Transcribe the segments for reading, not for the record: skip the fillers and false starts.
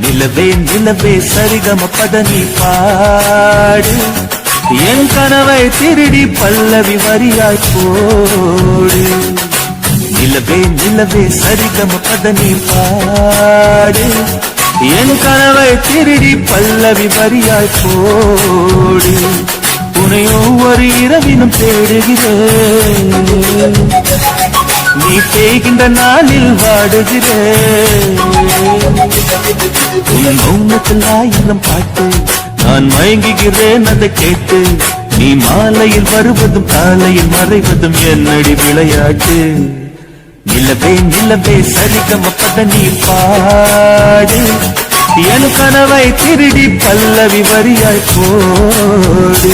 நிலவே நிலவே சரிகம பதனி பாடு என் கனவை திருடி பல்லவி வரியாய் போடு நிலவே நிலவே சரிகம பதனி பாடு என் கனவை திருடி பல்லவி வரியாய் போடு உன்னை ஒவ்வொரு இரவினும் தேடுகிறேன் நீ தேய்கின்ற நாளில் வாடுகிறேன் உன் மௌனத்தில் ஆயிரம் பாட்டு நான் மயங்குகிறேன் அதை கேட்டு நீ மாலையில் வருவதும் காலையில் மறைவதும் என்னடி விளையாட்டு நிலவே நிலவே சரிகம பதனி பாடு என் கனவை திருடி பல்லவி வரியாய் போடு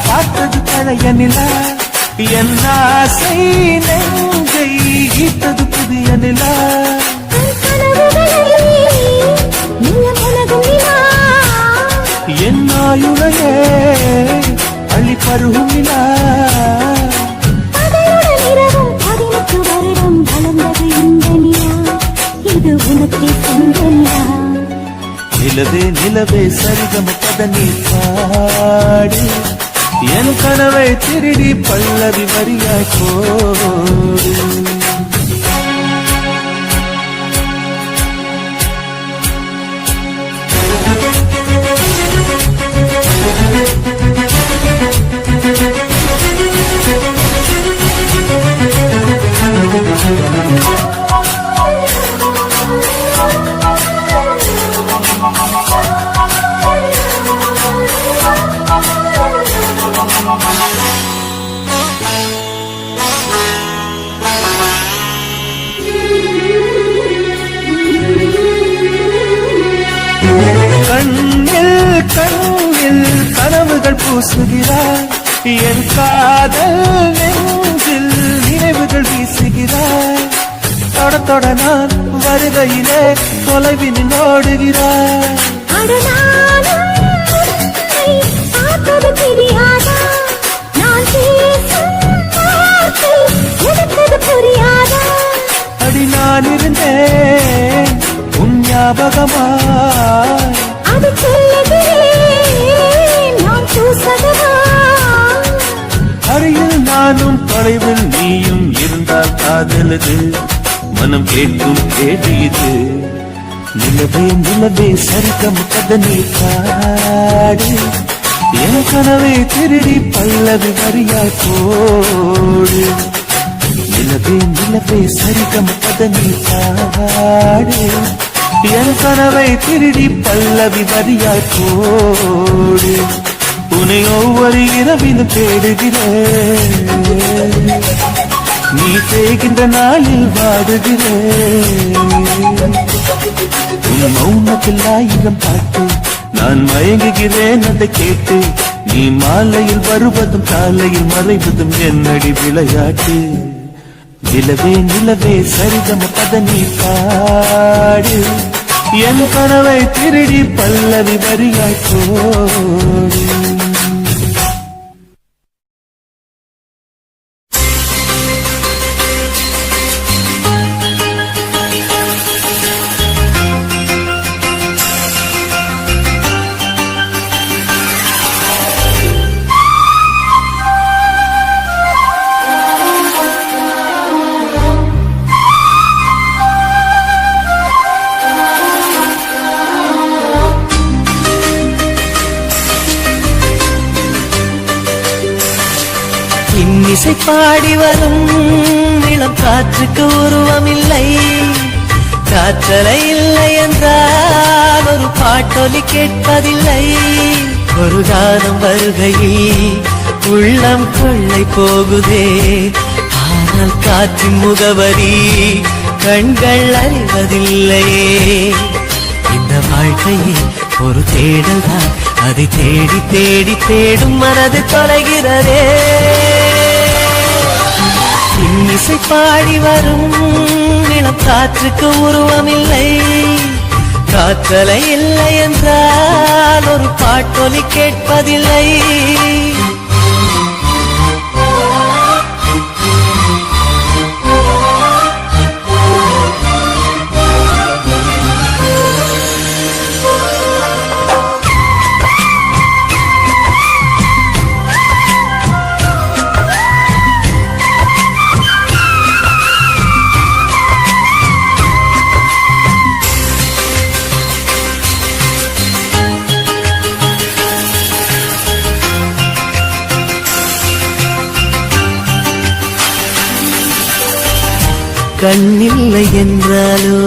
பார்த்தது பழைய நிலா என் ஆசை நெஞ்சை ஈட்டது புதிய நிலா என் ஆயுளையே அள்ளி பருகும் நிலா இது உனக்கே சொந்தமில்லா நிலவே நிலவே சரிகம பதனி பாடு என் கனவை திருடி பல்லவி வரியாய் போடு கண்ணில் கனவுகள் பூசுகிறார் என் காதல் நெஞ்சில் நினைவுகள் வீசுகிறார் தொட தொட நான் வருகையிலே தொலைவினில் ஓடுகிறார் அடி நான் இருந்தேன் உன் ஞாபகமாய் அருகில் நானும் தொலைவில் நீயும் இருந்தால் காதலது மனம் கேட்கும் கேள்வி இது நிலவே நிலவே சரிகம பதனி பாடு என் கனவை திருடி பல்லவி வரியாய் போடு நிலவே நிலவே சரிகம பதனி பாடு என் கனவை திருடி பல்லவி வரியாய் போடு உன்னை ஒவ்வொரு இரவிலும் தேடுகிறேன் நீ தேய்கின்ற நாளில் வாடுகிறேன் உன் மௌனத்தில் ஆயிரம் பாட்டு நான் மயங்குகிறேன் அதை கேட்டு நீ மாலையில் வருவதும் காலையில் மறைவதும் என்னடி விளையாட்டு நிலவே நிலவே சரிகம பதனி பாடு என் கனவை திருடி பல்லவி வரியாய் போடு இன்னிசை பாடி வரும் இளம் காற்றுக்கு உருவமில்லை, காற்றலை இல்லை என்றால் ஒரு பாட்டொலி கேட்பதில்லை. ஒரு காலம் வருகையில் உள்ளம் கொள்ளை போகுதே, ஆனால் காற்றின் முகவரி கண்கள் அறிவதில்லையே. இந்த வாழ்க்கையே ஒரு தேடல் தான், அதை தேடி தேடி தேடும் மனது தொலைகிறதே. இன்னிசை பாடி வரும் இளம் காற்றுக்கு உருவமில்லை, காற்றலை இல்லை என்றால் ஒரு பாட்டொலி கேட்பதில்லை. கண்ணில்லை என்றாலோ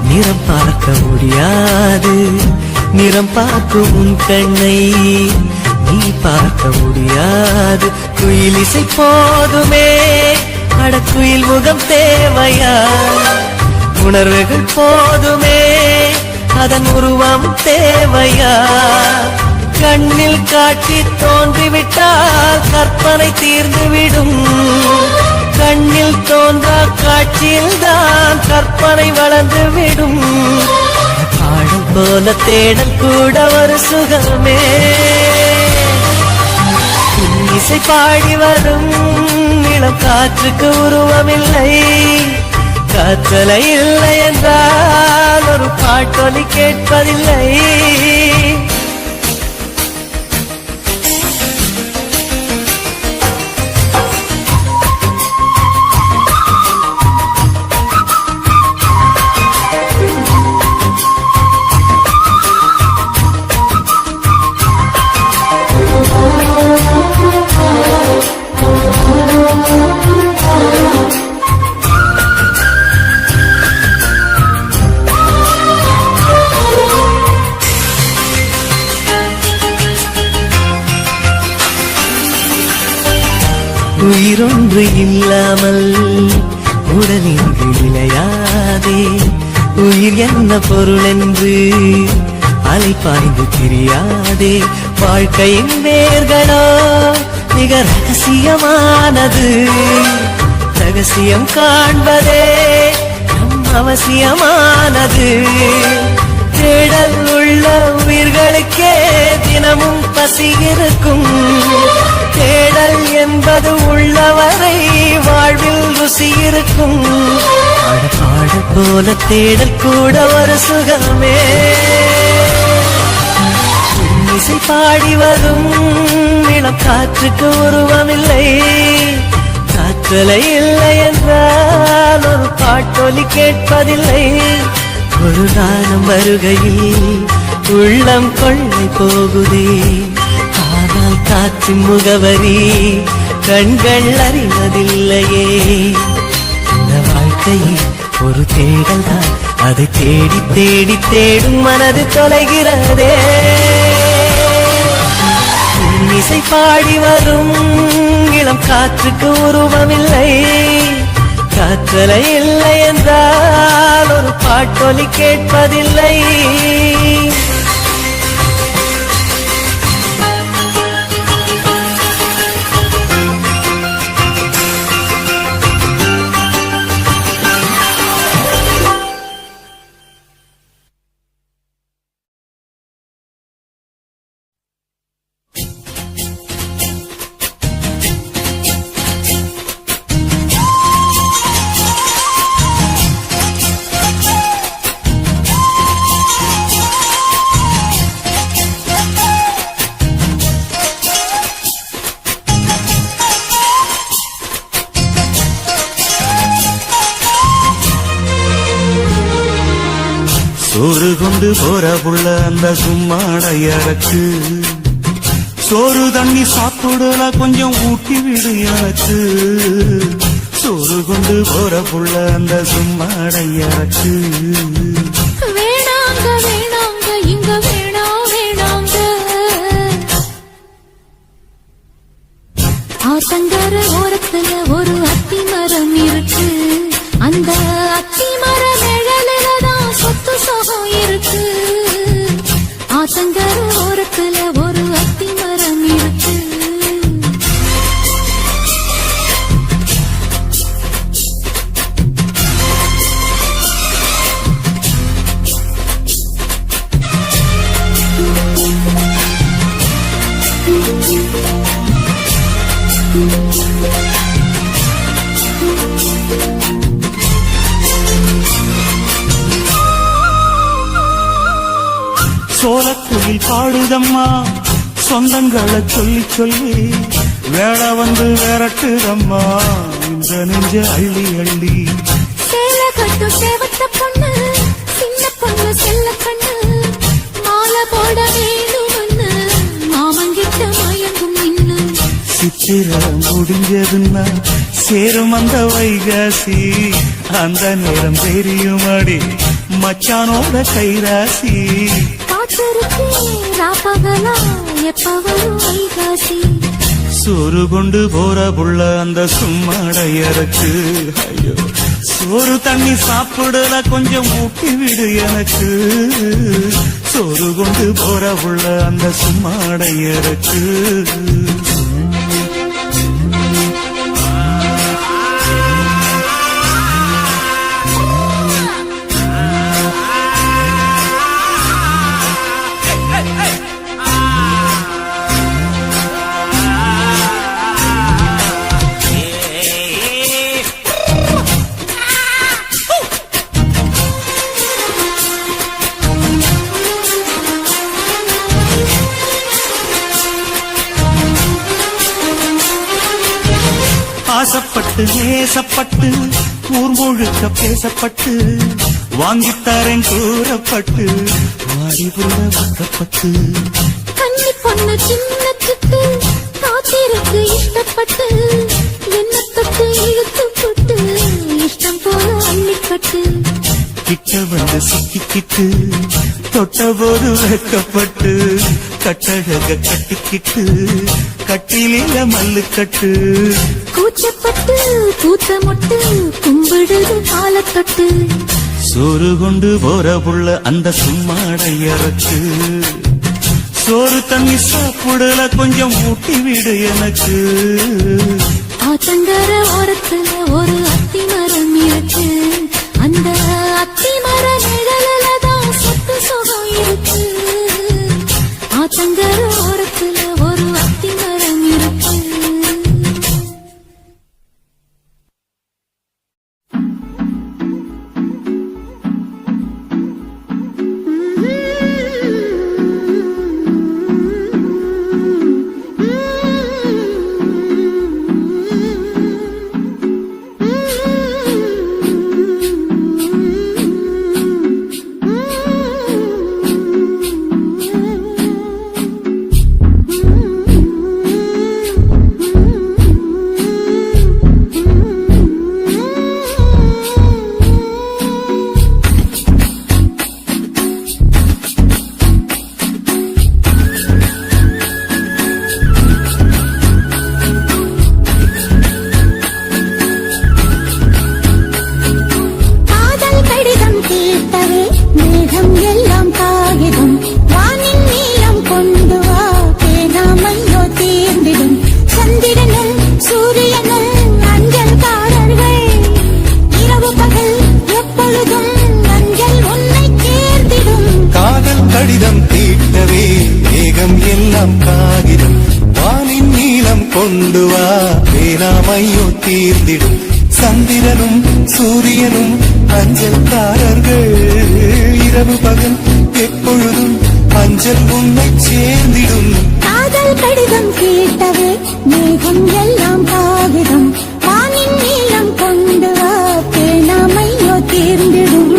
நிறம் பார்க்க முடியாது, நிறம் பார்க்கும் உன் கண்ணை நீ பார்க்க முடியாது. குயிலிசை போதுமே, அடக்குயில் முகம் தேவையா? உணர்வுகள் போதுமே, அதன் உருவம் தேவையா? கண்ணில் காட்சி தோன்றிவிட்டால் கற்பனை தீர்ந்துவிடும், கண்ணில் தோன்றா காட்சியில் தான் கற்பனை வளர்ந்துவிடும். பாடல் போல தேடல் கூட ஒரு சுகமே. இசை பாடி வரும் இளம் காற்றுக்கு உருவமில்லை, காற்றலை இல்லை என்றால் ஒரு பாட்டொலி கேட்பதில்லை. உயிரொன்று இல்லாமல் உடலின்றி விளையாதே, உயிர் என்ன பொருள் என்று அலைப்பாய்ந்து தெரியாதே. வாழ்க்கையின் வேர்களோ மிக ரகசியமானது, ரகசியம் காண்பதே நம் அவசியமானது. தேடல் உள்ள உயிர்களுக்கே தினமும் பசி இருக்கும், தேடல் என்பது உள்ளவரை வாழ்வில் ருசி இருக்கும். பாடல் போல தேடல் கூட ஒரு சுகமே. இசை பாடி வரும் இளம் காற்றுக்கு உருவமில்லை, காற்றலை இல்லை என்றால் ஒரு பாட்டொலி கேட்பதில்லை. ஒரு காலம் வருகையில் உள்ளம் கொள்ளை போகுதே, ஆனால் காற்றின் முகவரி கண்கள் அறிவதில்லையே. இந்த வாழ்க்கையே ஒரு தேடல் தான், அதை தேடி தேடி தேடும் மனது தொலைகிறதே. இசை பாடி வரும் இளம் காற்றுக்கு உருவமில்லை, காற்றலை இல்லை என்றால் ஒரு பாட்டொலி கேட்பதில்லை. சோறு கொண்டு போற புள்ள அந்த சும்மாடையறக்கு, சோறு தண்ணி சாப்பிடல கொஞ்சம் ஊட்டி விடு எனக்கு சோறு கொண்டு போற புள்ள அந்த சும்மாடையாக்கு வேணாங்க வேணாங்க இங்க வேணாங்க ஆத்தங்கர ஓரத்துல ஒரு அத்தி மரம் இருக்கு அந்த அத்தி மர நிழலில்தான் சொத்து சுகம் இருக்கு ஆத்தங்கர ஓரத்துல ஒரு அத்தி மரம் இருக்கு சோளக்குயில் பாடுதம்மா சொந்தங்களை சொல்லி சொல்லி வேளை வந்து விரட்டுதம்மா இந்த நெஞ்ச அள்ளி அள்ளி சேலை கட்டு சேவத்த பொண்ணு சின்ன பொண்ணு செல்ல கண்ணு மாலை போட வேணும்னு மாமங்கிட்ட மயங்கும் நின்னு சித்திர முடிஞ்சதுன்னா சேரும் அந்த வைகாசி அந்த நேரம் தெரியுமாடி மச்சானோட கைராசி காத்திருக்கு ராப்பகலா எப்ப வரும் வைகாசி சோறு கொண்டு போற புள்ள அந்த சும்மாடையறக்கு ஐயோ சோறு தண்ணி சாப்பிடல கொஞ்சம் ஊட்டி விடு எனக்கு சோறு கொண்டு போற புள்ள அந்த சும்மாடையறக்கு ஆசப்பட்டு நேசப்பட்டு ஊர் முழுக்க பேசப்பட்டு வாங்கித்தாரேன் கூறப்பட்டு வாடிபுள்ள வாக்கப்பட்டு கன்னி பொண்ணு சின்ன சிட்டு காத்திருக்கு இஷ்டப்பட்டு என்ன தொட்டு இழுத்து போட்டு இஷ்டம் போல அள்ளிக்கட்டு கிட்ட வந்து சிக்கிக்கிட்டு தொட்ட போது வைக்கப்பட்டு கட்டழக கட்டிக்கிட்டு கட்டிலில மல்லு கட்டு கூச்சப்பட்டு கூத்த முட்டு கும்பிடுது காலத்தொட்டு சோறு கொண்டு போற புள்ள அந்த சும்மாடையறக்கு சோறு தண்ணி சாப்பிடல கொஞ்சம் ஊட்டி விடு எனக்கு ஆத்தங்கர ஓரத்துல ஒரு அத்தி மரம் இருக்கு அந்த அத்தி மர நிழலில்தான் சொத்து சுகம் இருக்கு ஆத்தங்கர ஓரத்துல ஒரு அத்தி மரம் இருக்கு கொண்டு வா வேணாமையோ தீர்ந்திடும் சந்திரனும் சூரியனும் அஞ்சல்காரர்கள் இரவு பகல் எப்பொழுதும் அஞ்சல் உன்னை சேர்ந்திடும் காதல் கடிதம் கேட்டவே மேகம் எல்லாம் காகிதம் வானின் நீளம் கொண்டு வா பேணாமையோ தீர்ந்திடும்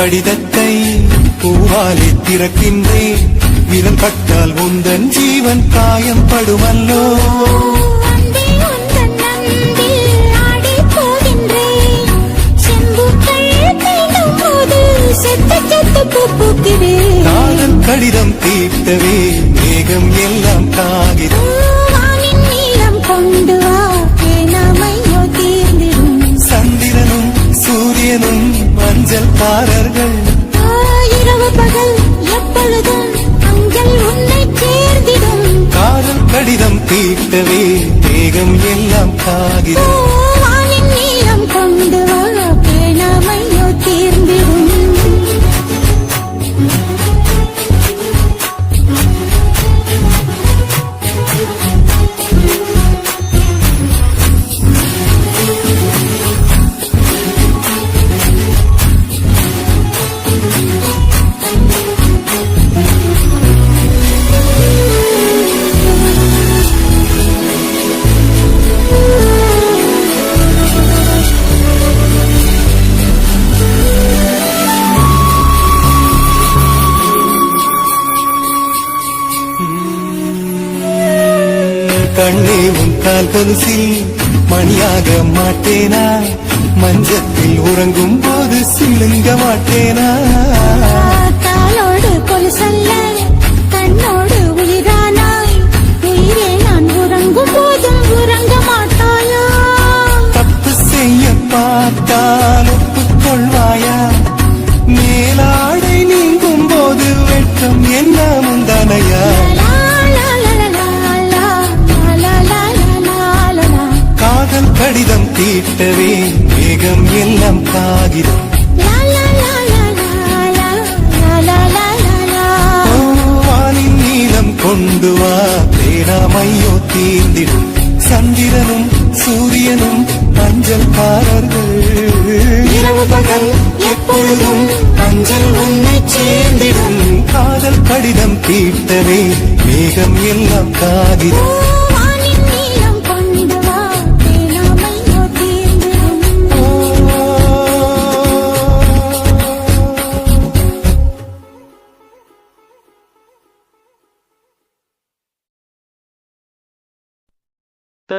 கடிதத்தை பூவாலே திறக்கின்றேன் விரல் பட்டால் உந்தன் ஜீவன் காயம் படுமல்லோ அன்பே உந்தன் அன்பில் ஆடிப் போகின்றேன். செம்புக்கள் தீண்டும் போது செத்து செத்து பூ பூக்கிறேன். காதல் கடிதம் தீட்டவே மேகம் எல்லாம் காகிதம் வானின் நீளம் கொண்டு வா பேனாமையோ தீர்ந்திடும். சந்திரனும் சூரியனும் மஞ்சள்காரர்கள் இரவு பகல் எப்பொழுதும் அஞ்சல் உன்னை சேர்ந்திடும். காதல் கடிதம் தீட்டவே மேகம் எல்லாம் காகிதம் வானின் நீளம் கொண்டு வா பேனாமையோ தீர்ந்திடும். கண்ணே உன் கால் கொலுசில் மணியாக மாட்டேனா மஞ்சத்தில் உறங்கும் போது சிலுங்க மாட்டேனா காலோடு கொலுசல்ல கண்ணோடு உயிரானாய். உயிரே நான் உறங்கும் போதும் உறங்க மாட்டாயா? தப்பு செய்ய பார்த்தால் ஒப்புக்கொள்வாயா மேலாடை நீங்கும் போது வெட்கம் என்ன முந்தானையா லா, லா, லா, லா, லா, லா, லா, லா, லா, லா, லா. காதல் கடிதம் தீட்டவே மேகம் எல்லாம் காகிதம் லா, லா, லா, லா, லா, லா, லா, லா, லா, லா, லா. வானின் நீளம் கொண்டு வா பேராமையோ தீர்ந்திடும் சந்திரனும் சூரியனும் அஞ்சல்காரர்கள் இரவு பகல் எப்பொழுதும் அஞ்சல் உன்னை சேர்ந்திடும் காதல் கடிதம் தீட்டவே மேகம் எல்லாம் காகிதம் வானின் நீளம் கொண்டு வா பேனாமையோ தீர்ந்திடும். Da